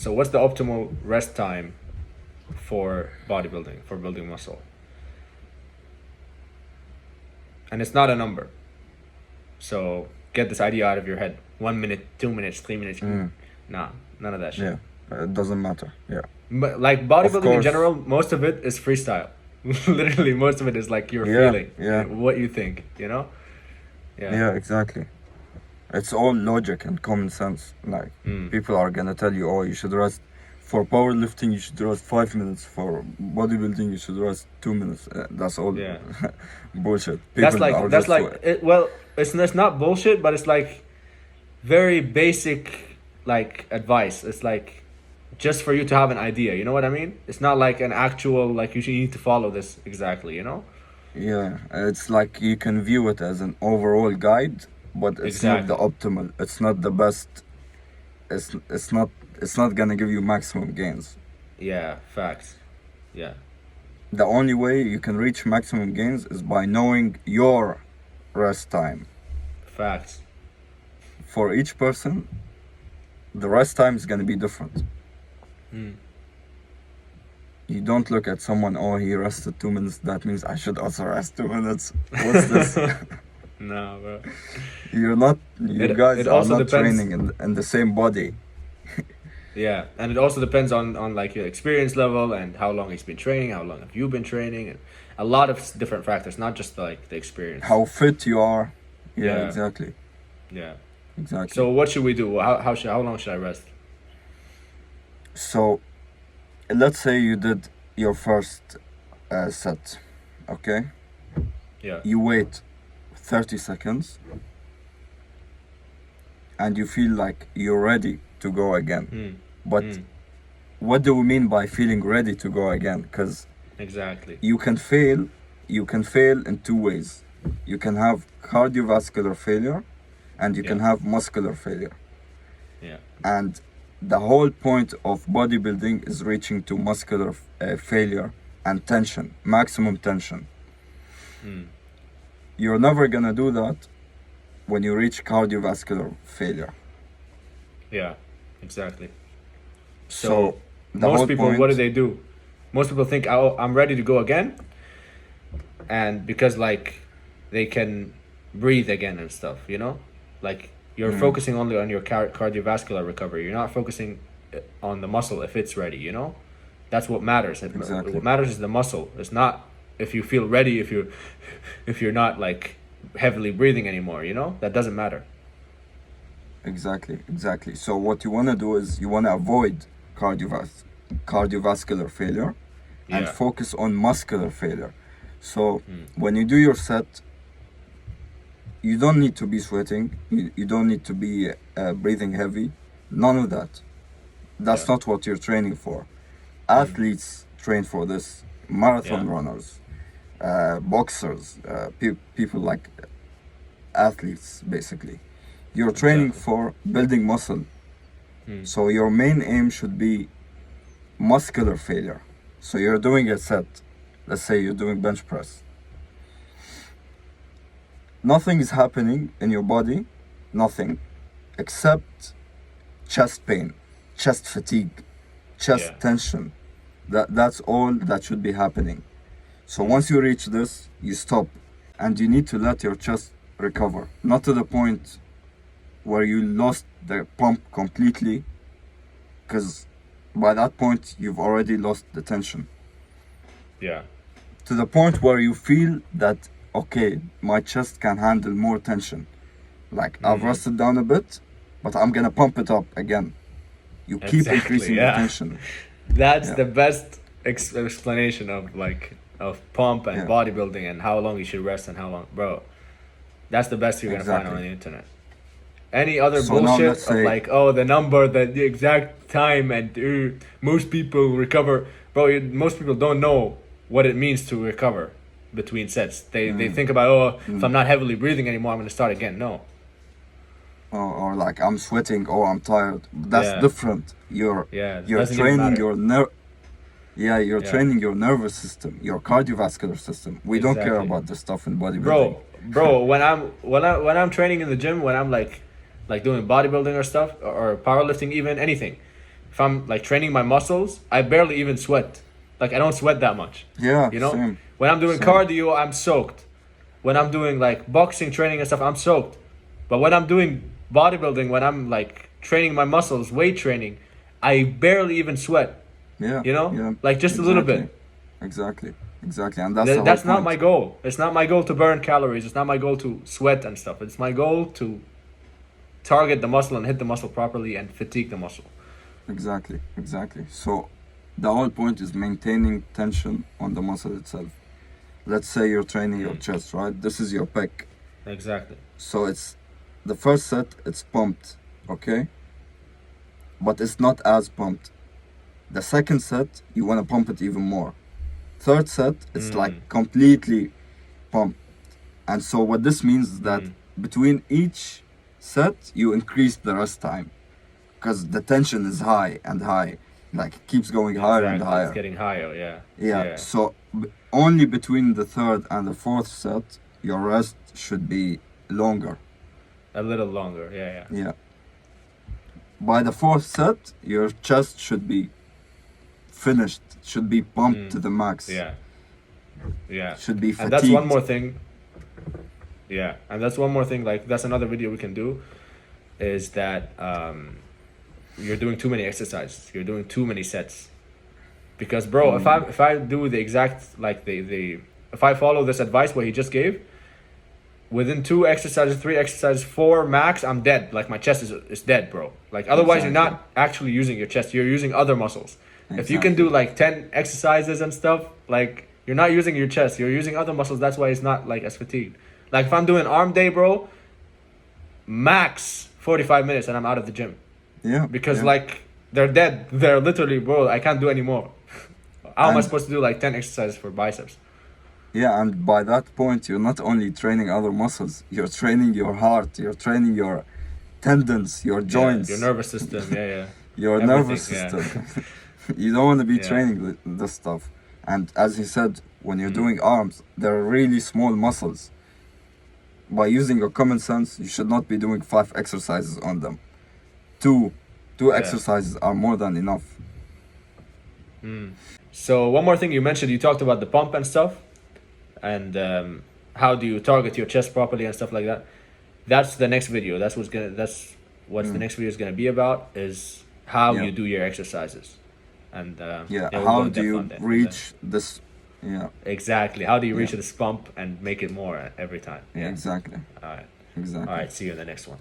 So what's the optimal rest time for bodybuilding, for building muscle? And it's not a number. So get this idea out of your head. 1 minute, 2 minutes, 3 minutes. Nah, none of that shit. Yeah, it doesn't matter. Yeah, But like of bodybuilding in course. general, most of it is freestyle. Literally, most of it is like your Yeah, feeling, yeah, what you think, you know? Yeah. yeah, exactly. It's all logic and common sense. Like, Mm. people are gonna tell you, oh, you should rest. For powerlifting, you should rest 5 minutes. For bodybuilding, you should rest 2 minutes. That's all Yeah. bullshit. That's People are that's just like it, well, it's not bullshit, but it's like very basic like advice. It's like just for you to have an idea. You know what I mean? It's not like an actual like you need to follow this exactly. You know? yeah. It's like you can view it as an overall guide, but it's not the Exactly. optimal. It's not the best. It's not. It's not gonna give you maximum gains. Yeah. Facts. Yeah. The only way you can reach maximum gains is by knowing your rest time. Facts. For each person, the rest time is gonna be different. Mm. You don't look at someone, oh, he rested 2 minutes, that means I should also rest 2 minutes. What's this? No, bro. You're not, you It guys it are also not depends. training in the same body. Yeah, and it also depends on like your experience level and how long he's been training, how long have you been training, and a lot of different factors, not just like the experience. How fit you are. Yeah, Yeah. exactly. Yeah. Exactly. So what should we do? How long should I rest? So, let's say you did your first set, okay? Yeah. You wait 30 seconds and you feel like you're ready to go again. Mm. But Mm. what do we mean by feeling ready to go again? Because Exactly. you can fail in two ways. You can have cardiovascular failure and you can Yeah. have muscular failure. Yeah. And the whole point of bodybuilding is reaching to muscular failure and tension, maximum tension. Mm. You're never gonna do that when you reach cardiovascular failure. Yeah. Exactly. So the Most whole people, point, what do? Most people think, oh, I'm ready to go again, and because like they can breathe again and stuff, you know, like you're focusing only on your cardiovascular recovery. You're not focusing on the muscle if it's ready. You know, that's what matters. exactly, What matters is the muscle. It's not if you feel ready. If you're not like heavily breathing anymore. You know, that doesn't matter. exactly. So what you wanna do is you wanna avoid cardiovascular failure and Yeah. focus on muscular failure. So Mm. when you do your set, you don't need to be sweating. You don't need to be breathing heavy. None of that. That's Yeah. not what you're training for. Athletes train for this. Marathon Yeah. runners, boxers, people like athletes, basically. You're training Exactly. for building muscle. Mm. So your main aim should be muscular failure. So you're doing a set. Let's say you're doing bench press. Nothing is happening in your body, nothing, except chest pain, chest fatigue, chest Yeah. tension. That's all that should be happening. So once you reach this, you stop and you need to let your chest recover. Not to the point where you lost the pump completely, because by that point you've already lost the tension. Yeah. To the point where you feel that, okay, my chest can handle more tension. Like I've Mhm. rested down a bit, but I'm gonna pump it up again. You keep Exactly, increasing yeah. the tension. That's Yeah. the best explanation of like of pump and Yeah. bodybuilding and how long you should rest and how long, bro. That's the best you're gonna find Exactly. on the internet. Any other So now bullshit let's of say- like, oh, the number, the exact time, and most people recover, bro. Most people don't know what it means to recover between sets. They think about, oh, if I'm not heavily breathing anymore, I'm gonna start again. No. Or like I'm sweating or I'm tired. That's Yeah. different. You're Yeah, it you're doesn't even training matter. your you're Yeah. training your nervous system, your cardiovascular system. We don't care Exactly. about this stuff in bodybuilding. Bro, when I'm training in the gym, when I'm like doing bodybuilding or stuff or powerlifting, even anything, if I'm like training my muscles, I barely even sweat. Like I don't sweat that much. Yeah, You know, same. when I'm doing Same. cardio, I'm soaked. When I'm doing like boxing training and stuff, I'm soaked. But when I'm doing bodybuilding, when I'm like training my muscles, weight training, I barely even sweat. Yeah, You know, yeah, like just a little bit. Exactly, and that's the whole That's not point. my goal. It's not my goal to burn calories. It's not my goal to sweat and stuff. It's my goal to target the muscle and hit the muscle properly and fatigue the muscle. Exactly. So, the whole point is maintaining tension on the muscle itself. Let's say you're training your chest, right? This is your pec. Exactly. So it's the first set, it's pumped, okay? But it's not as pumped. The second set, you want to pump it even more. Third set, it's like completely pumped. And so what this means is that between each set, you increase the rest time. Because the tension is high and high. Like it keeps going higher and Exactly. higher. It's getting higher. Yeah. Yeah. So only between the third and the fourth set, your rest should be longer. A little longer. Yeah. Yeah. By the fourth set, your chest should be finished. Should be pumped to the max. Yeah. Yeah. Should be fatigued. And that's one more thing. Yeah, and that's one more thing. Like that's another video we can do, is that you're doing too many exercises. You're doing too many sets. Because bro, if I do the exact like the if I follow this advice what he just gave, within 2 exercises, 3 exercises, 4 max, I'm dead. Like my chest is dead, bro. Like otherwise you're not actually using your chest. You're using other muscles. If you can do like 10 exercises and stuff, like you're not using your chest. You're using other muscles. That's why it's not like as fatigued. Like if I'm doing arm day, bro, max 45 minutes and I'm out of the gym. Yeah. Because like they're dead. They're literally, bro, I can't do anymore. How am I supposed to do like 10 exercises for biceps? Yeah, and by that point, you're not only training other muscles, you're training your heart, you're training your tendons, your joints, Your nervous system, your everything, nervous system. You don't want to be training this stuff. And as he said, when you're doing arms, they're really small muscles. By using your common sense, you should not be doing 5 exercises on them. Two exercises are more than enough. So one more thing you mentioned, you talked about the pump and stuff, and how do you target your chest properly and stuff like that. That's the next video. That's what the next video is gonna be about, is how you do your exercises, and we'll go how in do depth you on that. reach this? Yeah, Exactly. How do you reach this pump and make it more every time? exactly. All right. Exactly. All right. See you in the next one.